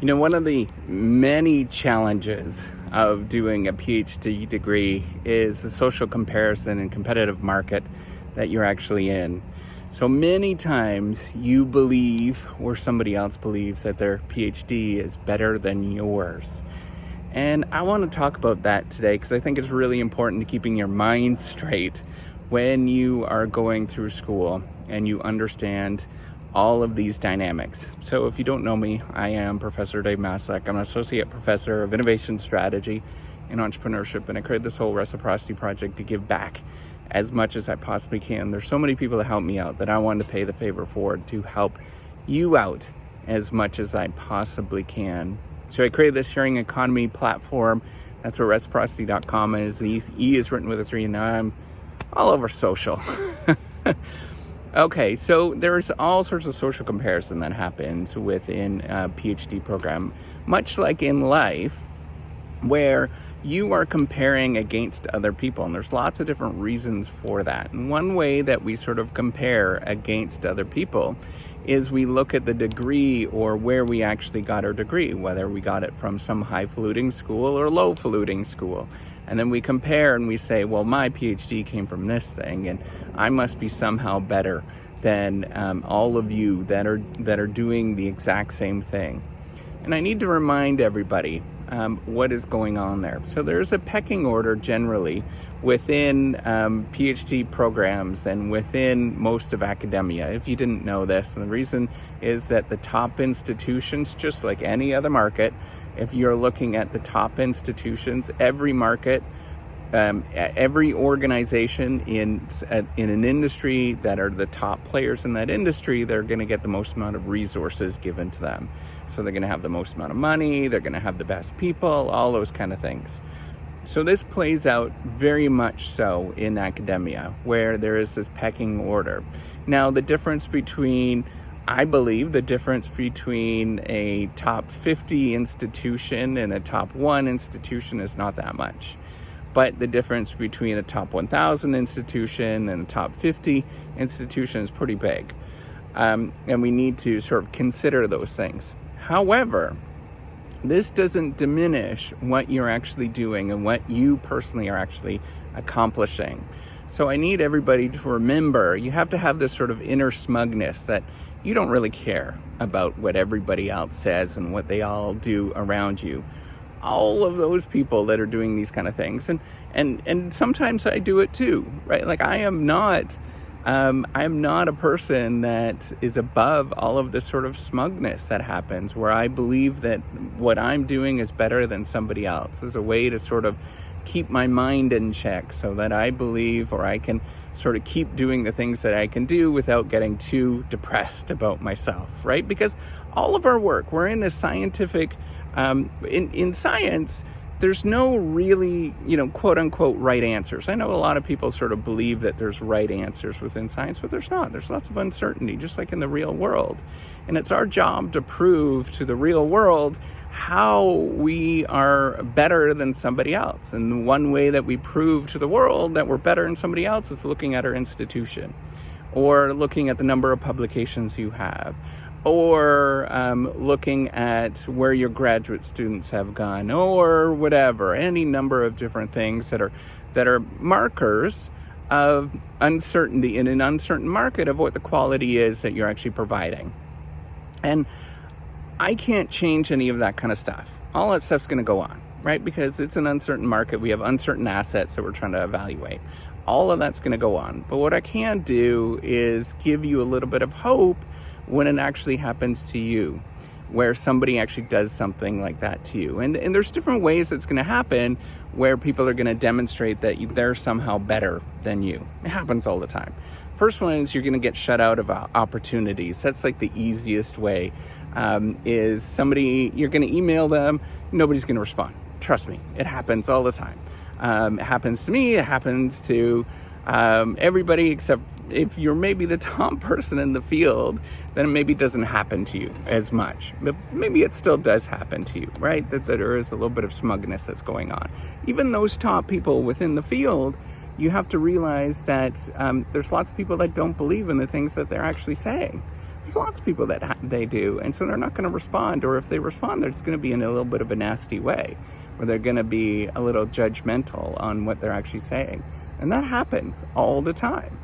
One of the many challenges of doing a PhD degree is the social comparison and competitive market that you're actually in. So many times you believe, or somebody else believes, that their PhD is better than yours. And I want to talk about that today because I think it's really important to keeping your mind straight when you are going through school and you understand all of these dynamics. So if you don't know me, I am Professor Dave Maslek. I'm an associate professor of innovation strategy and entrepreneurship, and I created this whole reciprocity project to give back as much as I possibly can. There's so many people that help me out that I wanted to pay the favor forward to help you out as much as I possibly can. So I created this sharing economy platform. That's what reciprocity.com is. The E is written with a 3, and now I'm all over social. Okay, so there's all sorts of social comparison that happens within a PhD program, much like in life, where you are comparing against other people, and there's lots of different reasons for that. And one way that we sort of compare against other people is we look at the degree or where we actually got our degree, whether we got it from some highfalutin school or low-falutin school. And then we compare and we say, well, my PhD came from this thing, and I must be somehow better than all of you that are doing the exact same thing. And I need to remind everybody what is going on there. So there's a pecking order generally within PhD programs and within most of academia, if you didn't know this. And the reason is that the top institutions, just like any other market, if you're looking at the top institutions, every market, every organization in an industry that are the top players in that industry, they're going to get the most amount of resources given to them. So they're going to have the most amount of money, they're going to have the best people, all those kind of things. So this plays out very much so in academia, where there is this pecking order. Now, the difference between a top 50 institution and a top 1 institution is not that much. But the difference between a top 1,000 institution and a top 50 institution is pretty big. And we need to sort of consider those things. However, this doesn't diminish what you're actually doing and what you personally are actually accomplishing. So I need everybody to remember, you have to have this sort of inner smugness that you don't really care about what everybody else says and what they all do around you. All of those people that are doing these kind of things, and sometimes I do it too, right? Like I am not a person that is above all of this sort of smugness that happens, where I believe that what I'm doing is better than somebody else, as a way to sort of keep my mind in check, so that I believe, or I can sort of keep doing the things that I can do without getting too depressed about myself, right? Because all of our work, we're in a scientific, in science, there's no really, quote unquote right answers. I know a lot of people sort of believe that there's right answers within science, but there's not. There's lots of uncertainty, just like in the real world. And it's our job to prove to the real world how we are better than somebody else. And one way that we prove to the world that we're better than somebody else is looking at our institution, or looking at the number of publications you have, or looking at where your graduate students have gone, or whatever, any number of different things that are markers of uncertainty in an uncertain market of what the quality is that you're actually providing. And I can't change any of that kind of stuff. All that stuff's going to go on, right? Because it's an uncertain market. We have uncertain assets that we're trying to evaluate. All of that's going to go on. But what I can do is give you a little bit of hope when it actually happens to you, where somebody actually does something like that to you. And there's different ways that's going to happen where people are going to demonstrate that they're somehow better than you. It happens all the time. First one is you're going to get shut out of opportunities. That's like the easiest way. Is somebody, you're going to email them, nobody's going to respond. Trust me, it happens all the time. It happens to me, it happens to everybody, except if you're maybe the top person in the field, then it maybe doesn't happen to you as much. But maybe it still does happen to you, right? That there is a little bit of smugness that's going on. Even those top people within the field, you have to realize that there's lots of people that don't believe in the things that they're actually saying. There's lots of people that they do, and so they're not going to respond, or if they respond, they're just going to be in a little bit of a nasty way, where they're going to be a little judgmental on what they're actually saying. And that happens all the time.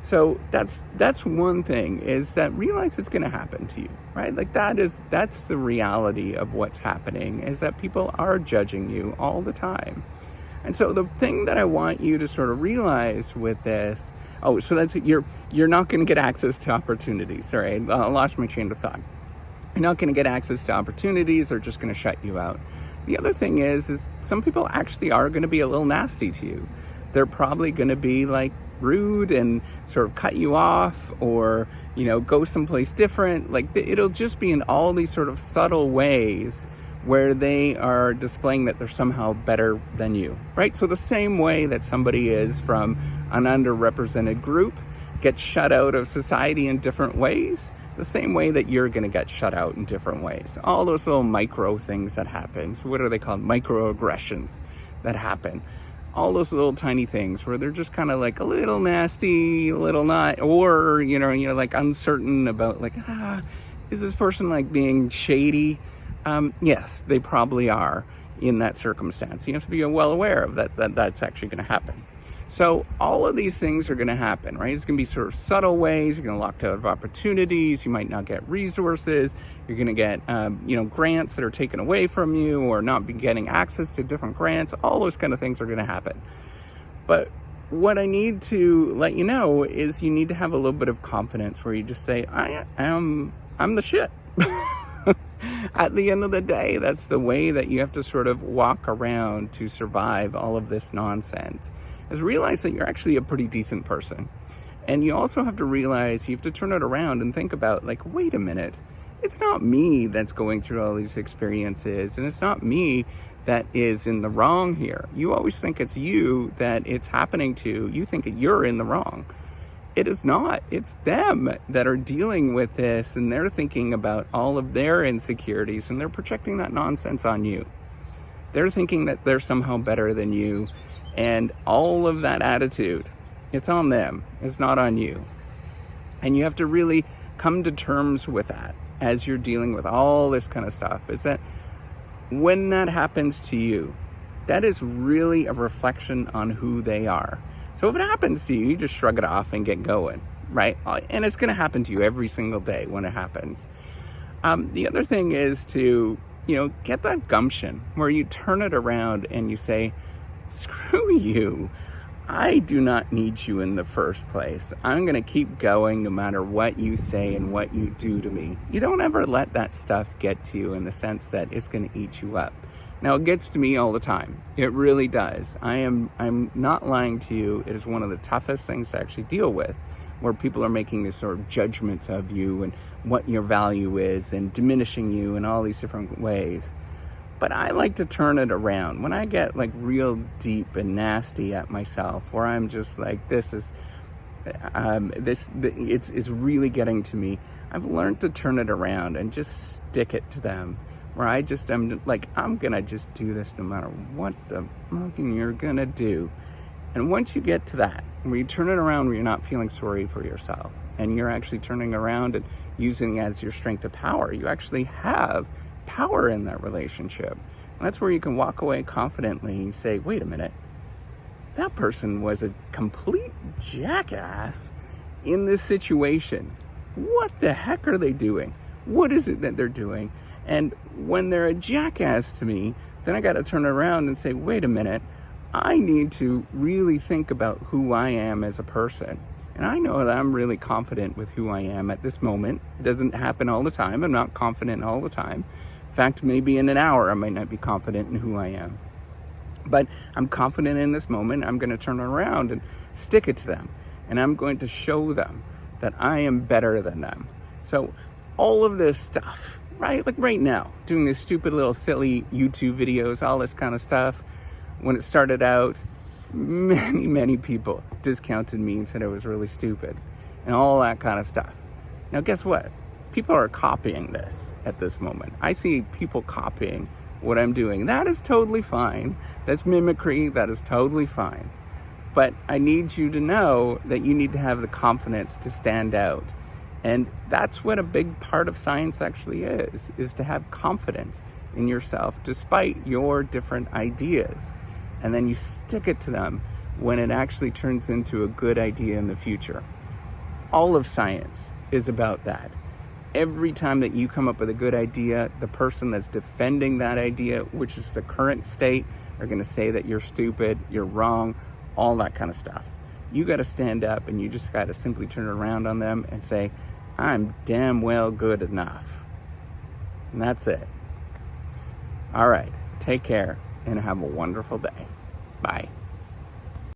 So that's one thing, is that realize it's going to happen to you, right? Like that's the reality of what's happening, is that people are judging you all the time. And so the thing that I want you to sort of realize with this, so that's you're not going to get access to opportunities. Sorry, I lost my train of thought. You're not going to get access to opportunities. They're just going to shut you out. The other thing is some people actually are going to be a little nasty to you. They're probably going to be like rude and sort of cut you off, or, go someplace different. Like it'll just be in all these sort of subtle ways where they are displaying that they're somehow better than you, right? So the same way that somebody is from an underrepresented group gets shut out of society in different ways, the same way that you're going to get shut out in different ways. All those little micro things that happen. So what are they called? Microaggressions that happen. All those little tiny things where they're just kind of like a little nasty, a little not, or, you're like uncertain about like, is this person like being shady? Yes, they probably are in that circumstance. You have to be well aware of that's actually going to happen. So all of these things are going to happen, right? It's going to be sort of subtle ways. You're going to lock out of opportunities. You might not get resources. You're going to get, grants that are taken away from you, or not be getting access to different grants. All those kind of things are going to happen. But what I need to let you know is you need to have a little bit of confidence where you just say, I'm the shit. At the end of the day, that's the way that you have to sort of walk around to survive all of this nonsense. Is realize that you're actually a pretty decent person. And you also have to realize you have to turn it around and think about, like, wait a minute, it's not me that's going through all these experiences, and it's not me that is in the wrong here. You always think it's you that it's happening to. You think that you're in the wrong. It is not. It's them that are dealing with this, and they're thinking about all of their insecurities, and they're projecting that nonsense on you. They're thinking that they're somehow better than you. And all of that attitude, it's on them. It's not on you. And you have to really come to terms with that as you're dealing with all this kind of stuff. Is that when that happens to you, that is really a reflection on who they are. So if it happens to you, you just shrug it off and get going, right? And it's going to happen to you every single day when it happens. The other thing is to, get that gumption where you turn it around and you say, screw you. I do not need you in the first place. I'm going to keep going no matter what you say and what you do to me. You don't ever let that stuff get to you in the sense that it's going to eat you up. Now, it gets to me all the time. It really does. I'm not lying to you. It is one of the toughest things to actually deal with, where people are making these sort of judgments of you and what your value is and diminishing you in all these different ways. But I like to turn it around. When I get like real deep and nasty at myself, where I'm just like, it's really getting to me, I've learned to turn it around and just stick it to them. Where I'm like, I'm gonna just do this no matter what the fucking you're gonna do. And once you get to that, where you turn it around, where you're not feeling sorry for yourself, and you're actually turning around and using it as your strength of power, you actually have power in that relationship. And that's where you can walk away confidently and say, wait a minute, that person was a complete jackass in this situation. What the heck are they doing? What is it that they're doing? And when they're a jackass to me, then I got to turn around and say, wait a minute, I need to really think about who I am as a person. And I know that I'm really confident with who I am at this moment. It doesn't happen all the time. I'm not confident all the time. In fact, maybe in an hour, I might not be confident in who I am. But I'm confident in this moment. I'm going to turn around and stick it to them. And I'm going to show them that I am better than them. So all of this stuff, right? Like right now, doing these stupid little silly YouTube videos, all this kind of stuff. When it started out, many people discounted me and said I was really stupid and all that kind of stuff. Now, guess what? People are copying this at this moment. I see people copying what I'm doing. That is totally fine. That's mimicry. That is totally fine. But I need you to know that you need to have the confidence to stand out And that's what a big part of science actually is to have confidence in yourself despite your different ideas. And then you stick it to them when it actually turns into a good idea in the future. All of science is about that. Every time that you come up with a good idea, the person that's defending that idea, which is the current state, are going to say that you're stupid, you're wrong, all that kind of stuff. You got to stand up and you just got to simply turn around on them and say, I'm damn well good enough. And that's it. All right. Take care and have a wonderful day. Bye.